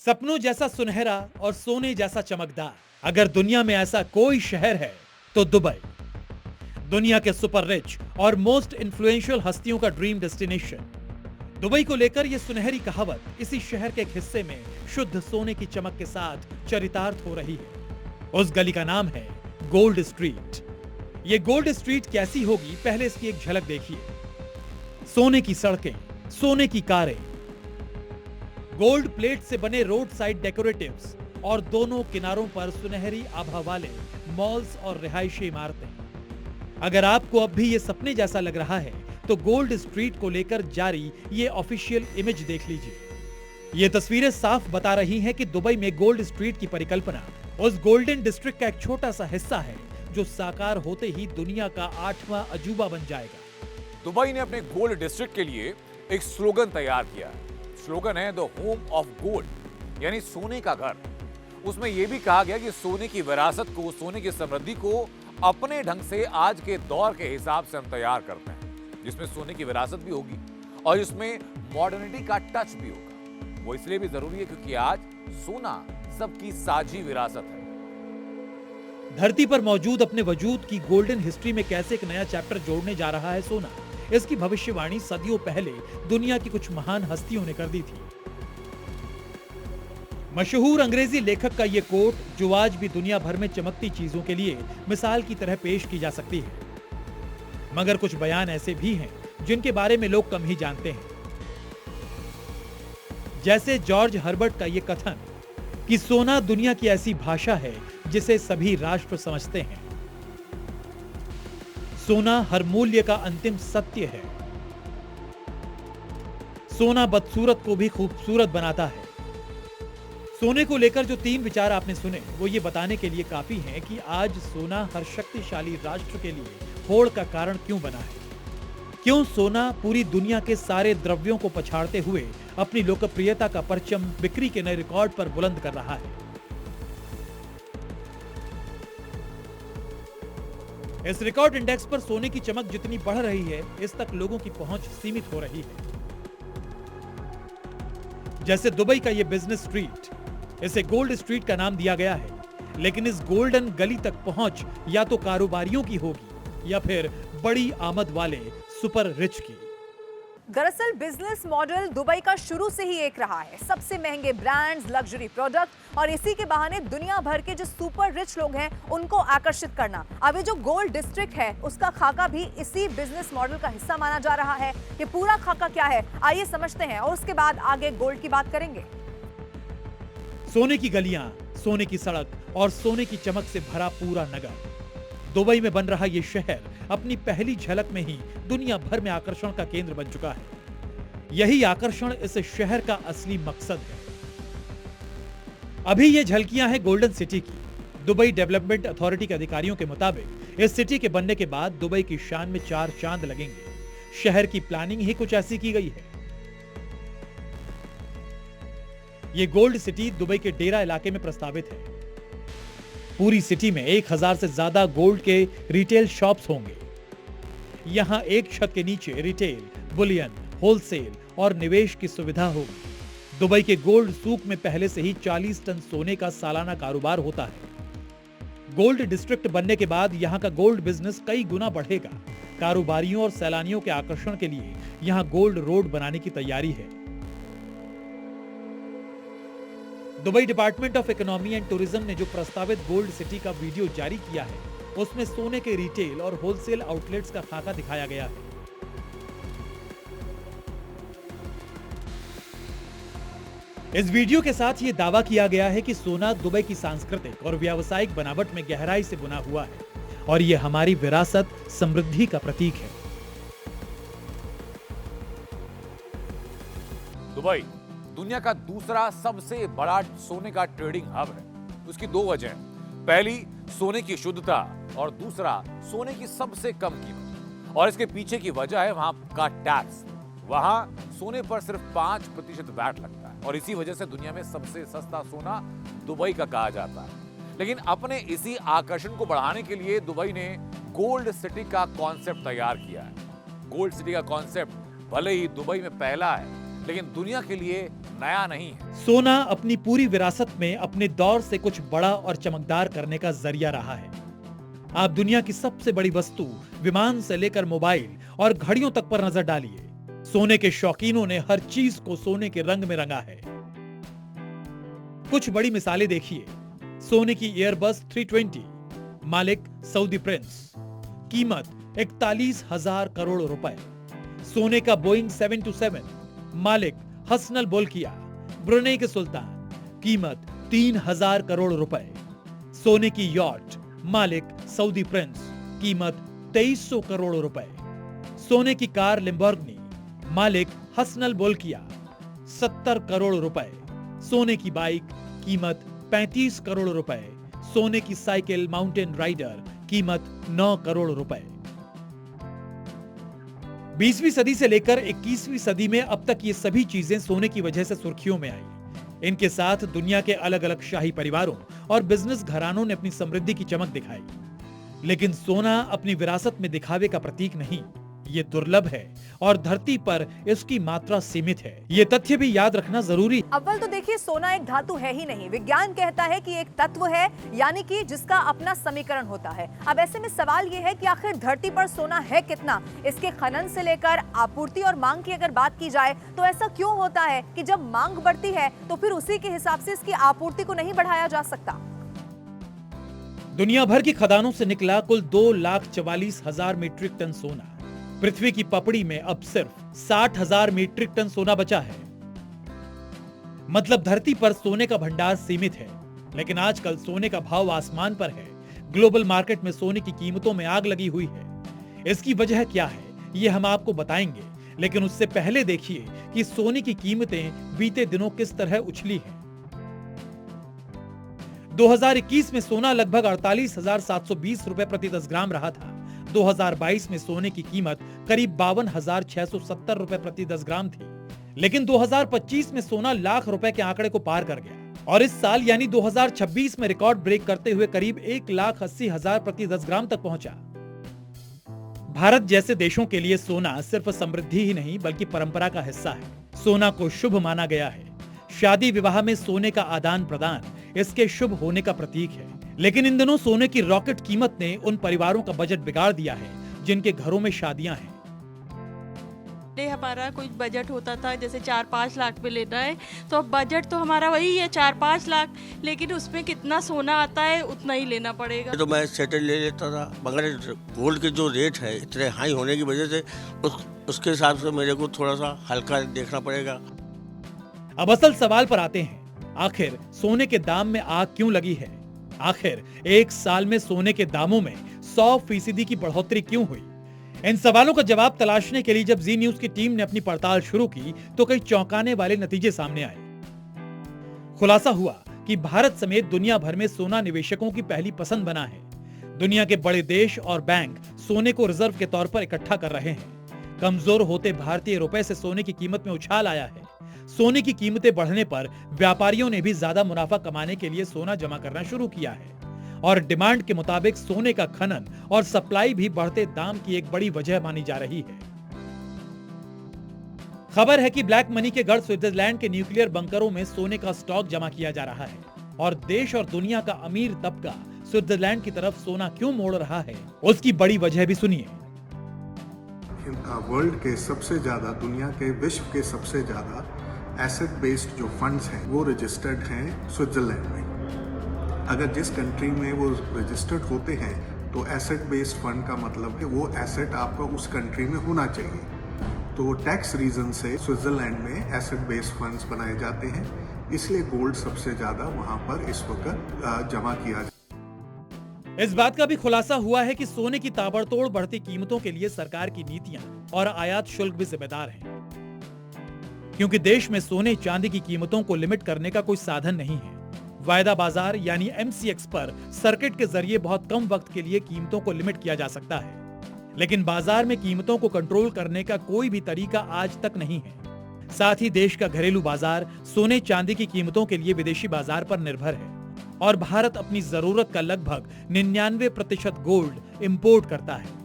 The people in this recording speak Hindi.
सपनों जैसा सुनहरा और सोने जैसा चमकदार, अगर दुनिया में ऐसा कोई शहर है तो दुबई। दुनिया के सुपर रिच और मोस्ट इन्फ्लुएंशियल हस्तियों का ड्रीम डेस्टिनेशन। दुबई को लेकर यह सुनहरी कहावत इसी शहर के एक हिस्से में शुद्ध सोने की चमक के साथ चरितार्थ हो रही है। उस गली का नाम है गोल्ड स्ट्रीट। ये गोल्ड स्ट्रीट कैसी होगी, पहले इसकी एक झलक देखिए। सोने की सड़कें, सोने की कारें, गोल्ड प्लेट से बने रोड साइड डेकोरेटिव्स और दोनों किनारों पर सुनहरी आभा वाले मॉल्स और रिहायशी इमारतें। अगर आपको अब भी ये सपने जैसा लग रहा है तो गोल्ड स्ट्रीट को लेकर जारी ये ऑफिशियल इमेज देख लीजिए। ये तस्वीरें साफ बता रही हैं कि दुबई में गोल्ड स्ट्रीट की परिकल्पना उस गोल्डन डिस्ट्रिक्ट का एक छोटा सा हिस्सा है जो साकार होते ही दुनिया का 8वां अजूबा बन जाएगा। दुबई ने अपने गोल्ड डिस्ट्रिक्ट के लिए एक स्लोगन तैयार किया है। स्लोगन है द होम ऑफ गोल्ड, यानी सोने का घर। उसमें यह भी कहा गया कि सोने की विरासत को, सोने की समृद्धि को अपने ढंग से आज के दौर के हिसाब से हम तैयार करते हैं, जिसमें सोने की विरासत भी होगी और इसमें मॉडर्निटी का टच भी होगा। वो इसलिए भी जरूरी है क्योंकि आज सोना सबकी साझी विरासत है। धरती पर मौजूद अपने वजूद की गोल्डन हिस्ट्री में कैसे एक नया चैप्टर जोड़ने जा रहा है सोना, इसकी भविष्यवाणी सदियों पहले दुनिया की कुछ महान हस्तियों ने कर दी थी। मशहूर अंग्रेजी लेखक का यह कोट, जो आज भी दुनिया भर में चमकती चीजों के लिए मिसाल की तरह पेश की जा सकती है। मगर कुछ बयान ऐसे भी हैं जिनके बारे में लोग कम ही जानते हैं। जैसे जॉर्ज हर्बर्ट का यह कथन कि सोना दुनिया की ऐसी भाषा है जिसे सभी राष्ट्र समझते हैं। सोना हर मूल्य का अंतिम सत्य है। सोना बदसूरत को भी खूबसूरत बनाता है। सोने को लेकर जो 3 विचार आपने सुने, वो ये बताने के लिए काफी हैं कि आज सोना हर शक्तिशाली राष्ट्र के लिए होड़ का कारण क्यों बना है। क्यों सोना पूरी दुनिया के सारे द्रव्यों को पछाड़ते हुए अपनी लोकप्रियता का परचम बिक्री के नए रिकॉर्ड पर बुलंद कर रहा है। इस रिकॉर्ड इंडेक्स पर सोने की चमक जितनी बढ़ रही है, इस तक लोगों की पहुंच सीमित हो रही है। जैसे दुबई का यह बिजनेस स्ट्रीट, इसे गोल्ड स्ट्रीट का नाम दिया गया है, लेकिन इस गोल्डन गली तक पहुंच या तो कारोबारियों की होगी या फिर बड़ी आमद वाले सुपर रिच की। दरअसल बिजनेस मॉडल दुबई का शुरू से ही एक रहा है। सबसे महंगे ब्रांड्स, लग्जरी प्रोडक्ट और इसी के बहाने दुनिया भर के जो सुपर रिच लोग हैं उनको आकर्षित करना। अब ये जो गोल्ड डिस्ट्रिक्ट है उसका खाका भी इसी बिजनेस मॉडल का हिस्सा माना जा रहा है। ये पूरा खाका क्या है, आइए समझते हैं और उसके बाद आगे गोल्ड की बात करेंगे। सोने की गलियां, सोने की सड़क और सोने की चमक से भरा पूरा नगर। दुबई में बन रहा यह शहर अपनी पहली झलक में ही दुनिया भर में आकर्षण का केंद्र बन चुका है। यही आकर्षण इस शहर का असली मकसद है। अभी ये झलकियां हैं गोल्डन सिटी की। दुबई डेवलपमेंट अथॉरिटी के अधिकारियों के मुताबिक इस सिटी के बनने के बाद दुबई की शान में 4 चांद लगेंगे। शहर की प्लानिंग ही कुछ ऐसी की गई है। ये गोल्ड सिटी दुबई के डेरा इलाके में प्रस्तावित है। पूरी सिटी में 1000 से ज्यादा गोल्ड के रिटेल शॉप्स होंगे। यहां एक छत के नीचे रिटेल, बुलियन, होलसेल और निवेश की सुविधा होगी। दुबई के गोल्ड सूक में पहले से ही 40 टन सोने का सालाना कारोबार होता है। गोल्ड डिस्ट्रिक्ट बनने के बाद यहां का गोल्ड बिजनेस कई गुना बढ़ेगा। कारोबारियों और सैलानियों के आकर्षण के लिए यहां गोल्ड रोड बनाने की तैयारी है। Dubai department of economy and tourism ने जो प्रस्तावित गोल्ड सिटी का वीडियो जारी किया है, उसमें सोने के रिटेल और होलसेल आउटलेट्स का खाका दिखाया गया है। इस वीडियो के साथ यह दावा किया गया है कि सोना दुबई की सांस्कृतिक और व्यावसायिक बनावट में गहराई से बुना हुआ है और यह हमारी विरासत, समृद्धि का प्रतीक है। दुबई दुनिया का दूसरा सबसे बड़ा सोने का ट्रेडिंग हब है। उसकी 2 वजह हैं। पहली, सोने की शुद्धता और दूसरा, सोने की सबसे कम कीमत। और इसके पीछे की वजह है वहां का टैक्स। वहां सोने पर सिर्फ 5% वैट लगता है और इसी वजह से दुनिया में सबसे सस्ता सोना दुबई का कहा जाता है। लेकिन अपने इसी आकर्षण को बढ़ाने के लिए दुबई ने गोल्ड सिटी का कॉन्सेप्ट तैयार किया है। गोल्ड सिटी का कॉन्सेप्ट भले ही दुबई में पहला है, लेकिन दुनिया के लिए नया नहीं है। सोना अपनी पूरी विरासत में अपने दौर से कुछ बड़ा और चमकदार करने का जरिया रहा है। आप दुनिया की सबसे बड़ी वस्तु विमान से लेकर मोबाइल और घड़ियों तक पर नजर डालिए, सोने के शौकीनों ने हर चीज को सोने के रंग में रंगा है। कुछ बड़ी मिसालें देखिए। सोने की एयरबस 320, मालिक सऊदी प्रिंस, कीमत 41,000 करोड़ रुपए। सोने का बोइंग 727, मालिक हसनल बोल्किया, ब्रुनेई के सुल्तान, कीमत 3,000 करोड़ रुपए। सोने की यॉट, मालिक सऊदी प्रिंस, कीमत 2300 करोड़ रुपए। सोने की कार लिम्बोर्गिनी, मालिक हसनल बोल्किया, 70 करोड़ रुपए। सोने की बाइक, कीमत 35 करोड़ रुपए। सोने की साइकिल माउंटेन राइडर, कीमत 9 करोड़ रुपए। 20वीं सदी से लेकर 21वीं सदी में अब तक ये सभी चीजें सोने की वजह से सुर्खियों में आई। इनके साथ दुनिया के अलग अलग शाही परिवारों और बिजनेस घरानों ने अपनी समृद्धि की चमक दिखाई। लेकिन सोना अपनी विरासत में दिखावे का प्रतीक नहीं, ये दुर्लभ है और धरती पर इसकी मात्रा सीमित है। ये तथ्य भी याद रखना जरूरी। अव्वल तो देखिए, सोना एक धातु है ही नहीं। विज्ञान कहता है कि एक तत्व है, यानी कि जिसका अपना समीकरण होता है। अब ऐसे में सवाल ये है कि आखिर धरती पर सोना है कितना। इसके खनन से लेकर आपूर्ति और मांग की अगर बात की जाए तो ऐसा क्यों होता है कि जब मांग बढ़ती है तो फिर उसी के हिसाब से इसकी आपूर्ति को नहीं बढ़ाया जा सकता। दुनिया भर की खदानों से निकला कुल 2,44,000 मीट्रिक टन सोना। पृथ्वी की पपड़ी में अब सिर्फ 60,000 मीट्रिक टन सोना बचा है। मतलब धरती पर सोने का भंडार सीमित है। लेकिन आजकल सोने का भाव आसमान पर है। ग्लोबल मार्केट में सोने की कीमतों में आग लगी हुई है। इसकी वजह क्या है, ये हम आपको बताएंगे, लेकिन उससे पहले देखिए कि सोने की कीमतें बीते दिनों किस तरह उछली हैं। 2021 में सोना लगभग 48,720 रुपए प्रति 10 ग्राम रहा था। 2022 में सोने की कीमत करीब 52,670 रुपए प्रति 10 ग्राम थी। लेकिन 2025 में सोना लाख रुपए के आंकड़े को पार कर गया और इस साल यानी 2026 में रिकॉर्ड ब्रेक करते हुए करीब 1,80,000 प्रति 10 ग्राम तक पहुंचा। भारत जैसे देशों के लिए सोना सिर्फ समृद्धि ही नहीं बल्कि परंपरा का हिस्सा है। सोना को शुभ माना गया है। शादी विवाह में सोने का आदान प्रदान इसके शुभ होने का प्रतीक है। लेकिन इन दिनों सोने की रॉकेट कीमत ने उन परिवारों का बजट बिगाड़ दिया है जिनके घरों में शादियां हैं। हमारा कुछ बजट होता था जैसे 4-5 लाख पे लेना है, तो अब बजट तो हमारा वही है 4-5 लाख, लेकिन उसमें कितना सोना आता है उतना ही लेना पड़ेगा। तो मैं सेटल ले लेता था, मगर गोल्ड के जो रेट है इतने हाई होने की वजह से उसके हिसाब से मेरे को थोड़ा सा हल्का देखना पड़ेगा। अब असल सवाल पर आते हैं, आखिर सोने के दाम में आग क्यों लगी है? आखिर एक साल में सोने के दामों में 100% की बढ़ोतरी क्यों हुई? इन सवालों का जवाब तलाशने के लिए जब जी न्यूज की टीम ने अपनी पड़ताल शुरू की तो कई चौंकाने वाले नतीजे सामने आए। खुलासा हुआ कि भारत समेत दुनिया भर में सोना निवेशकों की पहली पसंद बना है। दुनिया के बड़े देश और बैंक सोने को रिजर्व के तौर पर इकट्ठा कर रहे हैं। कमजोर होते भारतीय रुपए से सोने की कीमत में उछाल आया है। सोने की कीमतें बढ़ने पर व्यापारियों ने भी ज्यादा मुनाफा कमाने के लिए सोना जमा करना शुरू किया है और डिमांड के मुताबिक सोने का खनन और सप्लाई भी बढ़ते दाम की एक बड़ी वजह मानी जा रही है। खबर है कि ब्लैक मनी के गढ़ स्विट्जरलैंड के न्यूक्लियर बंकरों में सोने का स्टॉक जमा किया जा रहा है और देश और दुनिया का अमीर तबका स्विट्जरलैंड की तरफ सोना क्यों मोड़ रहा है, उसकी बड़ी वजह भी सुनिए। वर्ल्ड के सबसे ज्यादा, दुनिया के विश्व के सबसे ज्यादा एसेट बेस्ड जो फंड्स हैं वो रजिस्टर्ड हैं स्विट्जरलैंड में। अगर जिस कंट्री में वो रजिस्टर्ड होते हैं तो एसेट बेस्ड फंड का मतलब है वो एसेट आपका उस कंट्री में होना चाहिए। तो टैक्स रीजन से स्विट्जरलैंड में एसेट बेस्ड फंड्स बनाए जाते हैं, इसलिए गोल्ड सबसे ज्यादा वहां पर इस वक्त जमा किया जाता है। इस बात का भी खुलासा हुआ है कि सोने की ताबड़तोड़ बढ़ती कीमतों के लिए सरकार की नीतियां और आयात शुल्क भी जिम्मेदार हैं, क्योंकि देश में सोने चांदी की कीमतों को लिमिट करने का कोई साधन नहीं है। वायदा बाजार यानी MCX पर सर्किट के जरिए बहुत कम वक्त के लिए कीमतों को लिमिट किया जा सकता है, लेकिन बाजार में कीमतों को कंट्रोल करने का कोई भी तरीका आज तक नहीं है। साथ ही देश का घरेलू बाजार सोने चांदी की कीमतों के लिए विदेशी बाजार पर निर्भर है और भारत अपनी जरूरत का लगभग 99% गोल्ड इंपोर्ट करता है।